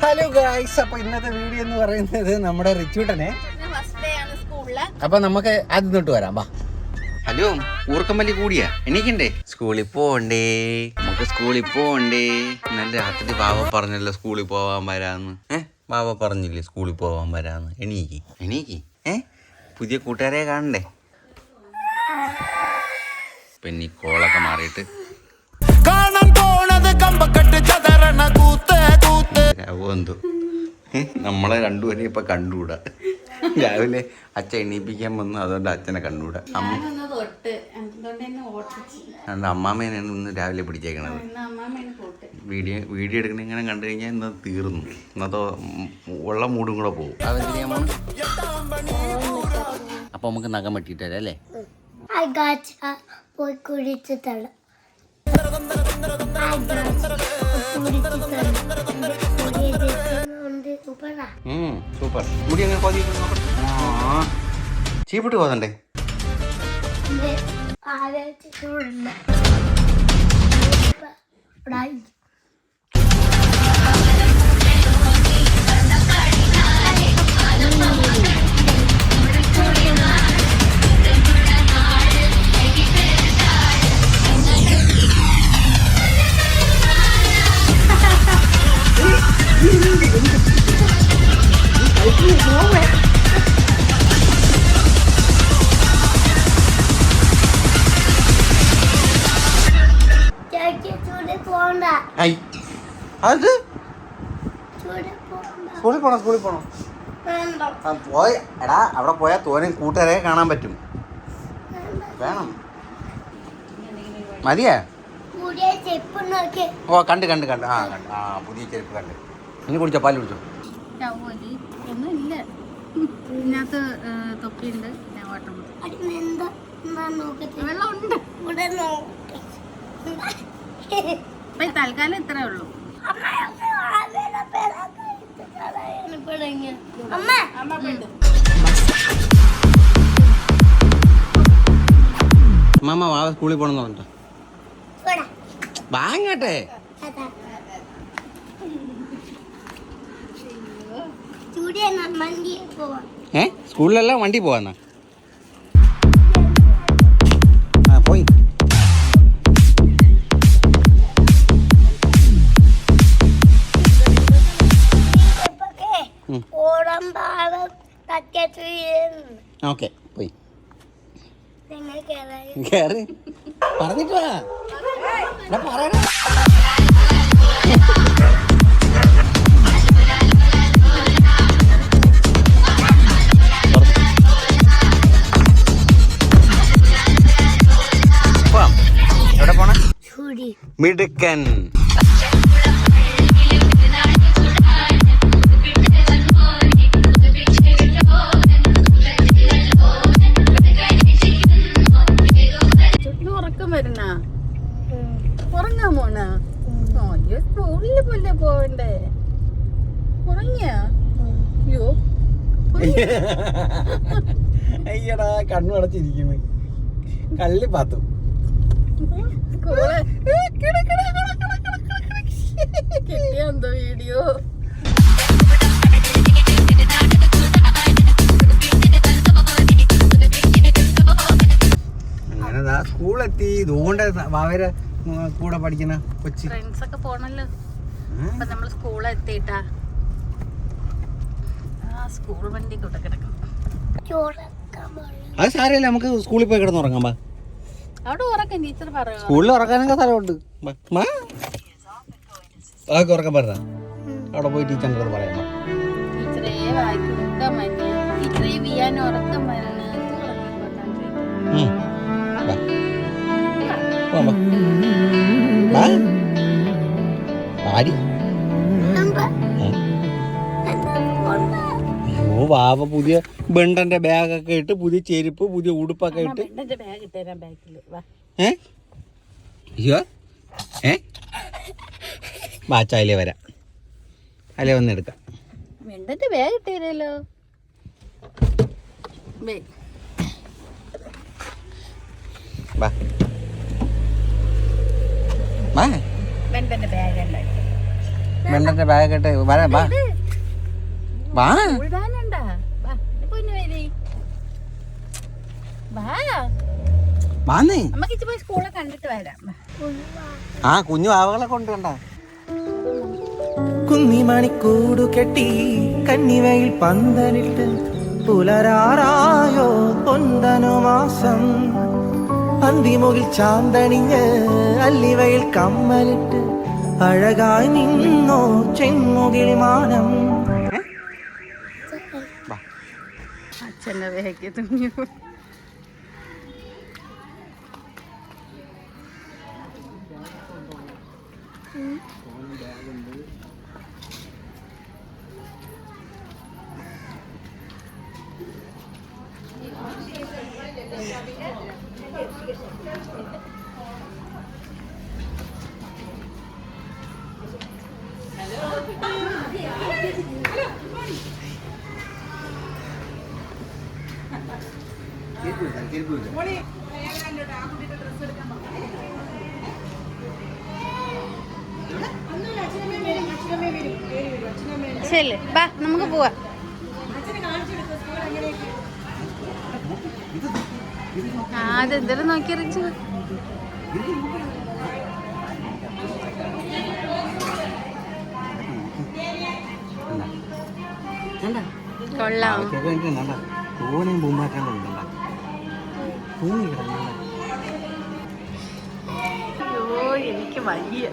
Hello guys, അപ്പൊ ഇന്നത്തെ video എന്ന് പറയുന്നത് നമ്മുടെ റിച്ചൂട്ടനെ അപ്പൊ നമുക്ക് അത് തൊട്ട് വരാം. വാ. ഹലോ, ഊർക്കമ്പലി കൂടിയാ എണീക്കണ്ടേ? സ്കൂളിൽ പോണ്ടേ, നമുക്ക് സ്കൂളിൽ പോണ്ടേ. ഇന്നലെ രാത്രി ബാബ പറഞ്ഞല്ലോ സ്കൂളിൽ പോവാൻ വരാന്ന്. ബാബ പറഞ്ഞില്ലേ സ്കൂളിൽ പോവാൻ വരാന്ന്. എണീക്ക്. പുതിയ കൂട്ടുകാരെ കാണണ്ടേ? പിന്നെ ഈ കോളൊക്കെ മാറിയിട്ട് എന്തോ നമ്മളെ രണ്ടുപേരെ ഇപ്പൊ കണ്ടുകൂടാ. രാവിലെ അച്ഛൻ എണീപ്പിക്കാൻ വന്നു, അതുകൊണ്ട് അച്ഛനെ കണ്ടുകൂടാ. അതുകൊണ്ട് അമ്മാമ്മേനാണ് ഇന്ന് രാവിലെ പിടിച്ചേക്കണത്. വീഡിയോ എടുക്കണ ഇങ്ങനെ കണ്ടു കഴിഞ്ഞാൽ ഇന്ന് തീർന്നു. ഇന്നത്തെ ഉള്ള മൂടും കൂടെ പോകും. അപ്പൊ നമുക്ക് നഖം വെട്ടിട്ടല്ലേ അല്ലേ? പോയി കുടിച്ചിട്ടാണ് സൂപ്പർ. മുടി അങ്ങനെ പതി ചീപ്പിട്ട് പോകണ്ടേ? അത് സ്കൂളിൽ പോണം. പോയി എടാ, അവിടെ പോയാൽ തോനെ കൂട്ടുകാരെ കാണാൻ പറ്റും. വേണം മതിയാ? ഓ കണ്ട് ആ കണ്ട്. പുതിയ ചെരുപ്പ് കണ്ട്. ഇനി കുടിച്ചോ, പാല് കുടിച്ചോ. ഒന്നുമില്ല, ഇതിനകത്ത് തൊപ്പിയുണ്ട്. വെള്ളമുണ്ട്. തൽക്കാലം ഇത്രേ ഉള്ളൂ. മാമ വാ, സ്കൂളിൽ പോണെന്ന് പറഞ്ഞോ. വാങ്ങട്ടെ. സ്കൂളിലെല്ലാം വണ്ടി പോവാന്നാ? പോയി. ഓക്കെ, പോയി കേറി പറഞ്ഞിട്ട് വാ. പറയണ എവിടെ പോണ? മിടുക്കൻ. ഉറങ്ങാൻ പോണ? സ്കൂളിൽ പോലെ പോവണ്ടേ? ഉറങ്ങിയാ? അയ്യടാ, കണ്ണു അടച്ചിരിക്കുന്നു. കള്ളി പാത്തു. കിട്ടിയെന്തോ വീഡിയോ? അങ്ങനെ സ്കൂളെത്തി. ഇതുകൊണ്ട് അവരെ കൂടെ പഠിക്കുന്ന കൊച്ചി ഫ്രണ്ട്സ് ഒക്കെ പോണല്ലോ. അപ്പൊ നമ്മള് സ്കൂളെത്തിട്ടാ. സ്കൂൾ വണ്ടി കൂടെ കിടക്കണം. അത് സാരമില്ല, നമുക്ക് സ്കൂളിൽ പോയി കിടന്നുറങ്ങാം. അവിടെ ഉറക്കം ടീച്ചർ പറയും. സ്കൂളിൽ ഉറക്കാനൊക്കെ സ്ഥലമുണ്ട്. അതൊക്കെ ഉറക്കം പറഞ്ഞ അവിടെ പോയി ടീച്ചറിൻ്റെ അടുത്ത് പറയാം. ടീച്ചറേ വായിക്കാൻ മതി. ടീച്ചറേ വിയാൻ ഉറക്കം വരണം. അയ്യോ വാവ പുതിയ ബണ്ടന്റെ ബാഗൊക്കെ ഇട്ട്, പുതിയ ചെരുപ്പ്, പുതിയ ഉടുപ്പൊക്കെ ഇട്ട്. അയ്യോ ബാച്ചായിലേ വരാം. അല്ലേ വന്നെടുക്കാം. വെണ്ടന്റെ ബാഗ് ഇട്ടേരല്ലോ. വെണ്ടന്റെ ബാഗ് ബെണ്ടന്റെ ബാഗ് ഇട്ട് വരാം. വാ വാ ഉഴുതാനുണ്ടാ? വാ, ഇത് പൊന്നു വരി. വാ, വാന്നേ. നമുക്ക് ഇച്ചിരി പോയി സ്കൂളിൽ കണ്ടിട്ട് വരാം. വാ. ആ കുഞ്ഞു ആവകളെ കൊണ്ട് കണ്ട. കുന്നിമണിക്കൂടു കെട്ടി കന്നിവയിൽ പന്തലിട്ട് പുലരാറായോ പൊന്തനു മാസം അന്തിമുകിൽ ചാന്തണിഞ്ഞ് അല്ലിവയിൽ കമ്മലിട്ട് അഴകായി നിന്നോ ചെങ്ങുകിൽ മാനം. അച്ഛൻ്റെ വേഗം തുണി ശരി, വാ നമുക്ക് പോവാം. അതെന്തെങ്കിലും നോക്കി റിച്ചു. കൊള്ളാം. തോനെയും പൂമ്പാറ്റകളുണ്ട്. അയ്യോ എനിക്ക് വയ്യ.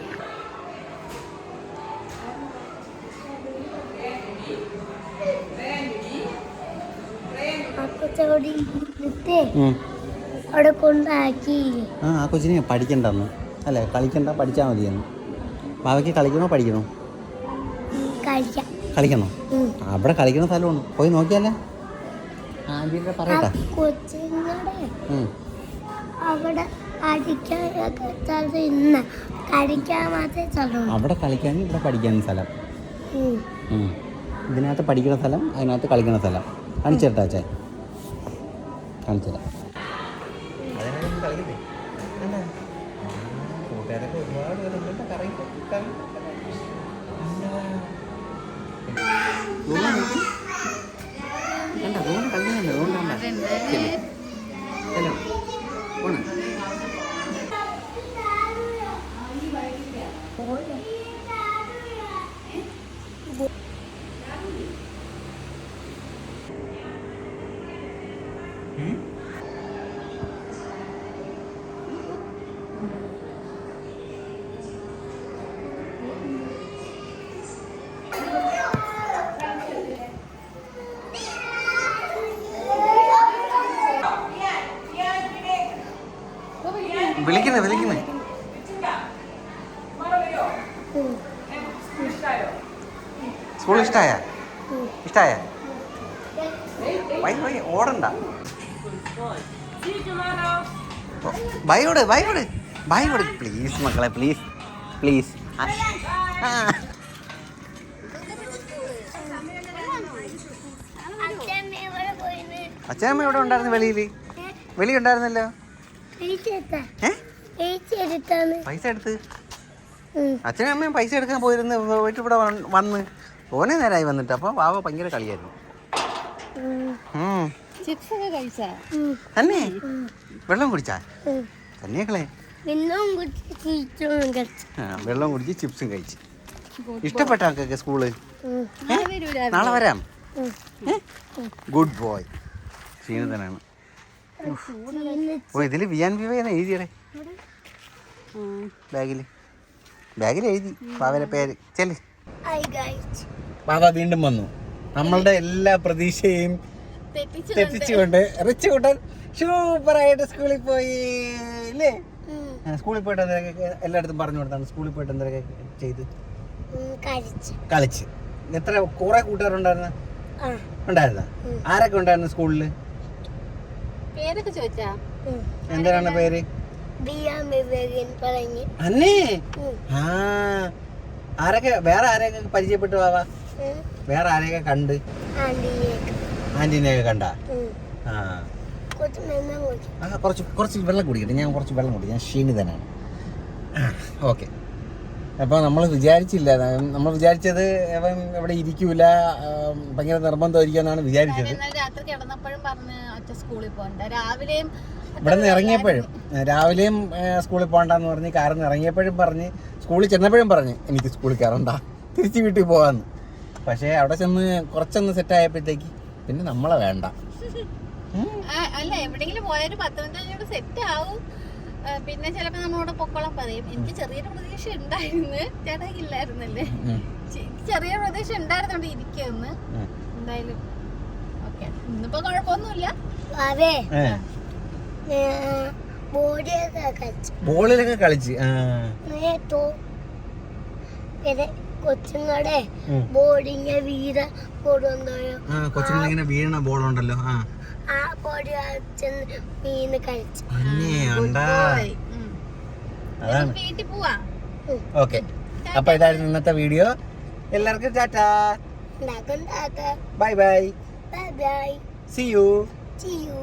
അവിടെ കൊണ്ടാക്കി. ആ കൊച്ചിനെ പഠിക്കണ്ടെന്ന് അല്ലേ, കളിക്കണ്ട, പഠിച്ചാൽ മതിയെന്ന്. ബാവയ്ക്ക് കളിക്കണോ പഠിക്കണോ? കളിക്കണോ? അവിടെ കളിക്കണ സ്ഥലമാണ്, പോയി നോക്കിയാലേ. ആദ്യം പറയട്ടെ. അവിടെ അവിടെ കളിക്കാനും ഇവിടെ പഠിക്കാനും സ്ഥലം. ഇതിനകത്ത് പഠിക്കുന്ന സ്ഥലം, അതിനകത്ത് കളിക്കുന്ന സ്ഥലം. കാണിച്ചേട്ടാ ചേ, കാണിച്ചുതരാം. കൂട്ടുകാരൊക്കെ ഒരുപാട് പേരുണ്ട്. വിളിക്കുന്നേ സ്കൂൾ ഇഷ്ടായ ഓടണ്ട. ബൈ കൊടു പ്ലീസ് മക്കളെ, പ്ലീസ്. അച്ഛനമ്മ എവിടെ ഉണ്ടായിരുന്നു? വെളി ഉണ്ടായിരുന്നല്ലോ. പൈസ എടുത്ത് അച്ഛനും അമ്മയും പൈസ എടുക്കാൻ പോയിട്ട് ഇവിടെ വന്ന് തോനെ നേരമായി വന്നിട്ട്. അപ്പൊ വാവ ഭയങ്കര കളിയായിരുന്നു. തന്നെ വെള്ളം കുടിച്ചാ തന്നെയാക്കളെ. വെള്ളം കുടിച്ച് ചിപ്സും കഴിച്ച്. ഇഷ്ടപ്പെട്ട ആൾക്കൊക്കെ സ്കൂള്. നാളെ വരാം. Good boy. ക്ഷീണിതനാണ്. ഓ ഇതില് VNVY എന്ന് എഴുതിയടേ ബാഗിൽ എഴുതി ബാവയുടെ പേര്. ചെല്. ബാബ വീണ്ടും വന്നു. നമ്മളുടെ എല്ലാ പ്രതീക്ഷയും തെറ്റിച്ചുകൊണ്ട് റിച്ച് കൂട്ടൻ സൂപ്പറായിട്ട് സ്കൂളിൽ പോയി അല്ലേ? സ്കൂളിൽ പോയിട്ട് എന്തൊക്കെ എല്ലായിടത്തും പറഞ്ഞു കൊടുത്താണ്. സ്കൂളിൽ പോയിട്ട് എന്തൊക്കെ ചെയ്ത് കളിച്ച്. എത്ര കുറെ കൂട്ടുകാരുണ്ടായിരുന്ന? ആരൊക്കെ ഉണ്ടായിരുന്നു സ്കൂളില്? എന്താണ് പേര്? അന്നേ ആരൊക്കെ വേറെ ആരെയൊക്കെ പരിചയപ്പെട്ടു വാവാ? വേറെ ആരെയൊക്കെ കണ്ട്? ആന്റീനെയൊക്കെ കണ്ട? കുറച്ച് വെള്ളം കുടിക്കട്ടെ. ഞാൻ കുറച്ച് വെള്ളം കുടിക്കും. ഞാൻ ക്ഷീണിതനാണ്. ഓക്കെ അപ്പോൾ നമ്മൾ വിചാരിച്ചില്ല, നമ്മൾ വിചാരിച്ചത് അവൻ ഇവിടെ ഇരിക്കൂല, ഭയങ്കര നിർബന്ധമായിരിക്കും എന്നാണ് വിചാരിച്ചത്. രാത്രി കിടന്നപ്പോഴും പറഞ്ഞ് അച്ഛൻ സ്കൂളിൽ പോകണ്ട. രാവിലെയും ഇവിടെ നിന്ന് ഇറങ്ങിയപ്പോഴും സ്കൂളിൽ പോകണ്ടെന്ന് പറഞ്ഞ് കാറിൽ നിന്ന് ഇറങ്ങിയപ്പോഴും പറഞ്ഞ്, സ്കൂളിൽ ചെന്നപ്പോഴും പറഞ്ഞ് എനിക്ക് സ്കൂളിൽ കയറണ്ട, തിരിച്ച് വീട്ടിൽ പോകാമെന്ന്. പക്ഷേ അവിടെ ചെന്ന് കുറച്ചൊന്ന് സെറ്റ് ആയപ്പോഴത്തേക്ക് പിന്നെ നമ്മളെ വേണ്ട. അല്ല, എവിടെയെങ്കിലും പോയൊരു 10 മിനിറ്റ് കഴിഞ്ഞോട് സെറ്റ് ആവും. പിന്നെ ചിലപ്പോ നമ്മളോട് പൊക്കോളം പറയും. എനിക്ക് ചെറിയൊരു പ്രതീക്ഷ ഉണ്ടായിരുന്നു, ചേട്ടാക്കില്ലായിരുന്നല്ലേ, ചെറിയ പ്രതീക്ഷ ഉണ്ടായിരുന്നോണ്ട് ഇരിക്കുമെന്ന്. എന്തായാലും ഓക്കെ, ഇന്നിപ്പോ കുഴപ്പമൊന്നുമില്ല. ബോളിലൊക്കെ കളിച്ച് കൊച്ചുങ്ങളുടെ ബോർഡിങ് വീര കൊണ്ടുവന്നോയോ, കൊച്ചുങ്ങളിങ്ങനെ വീണ ബോളുണ്ടല്ലോ, ആ ബോർഡ് മീന് കഴിച്ചു. വീട്ടിൽ പോവാ. ഓക്കെ, അപ്പൊ ഇതായിരുന്നു ഇന്നത്തെ വീഡിയോ. എല്ലാവർക്കും tata, bye bye, bye bye, see you. see you.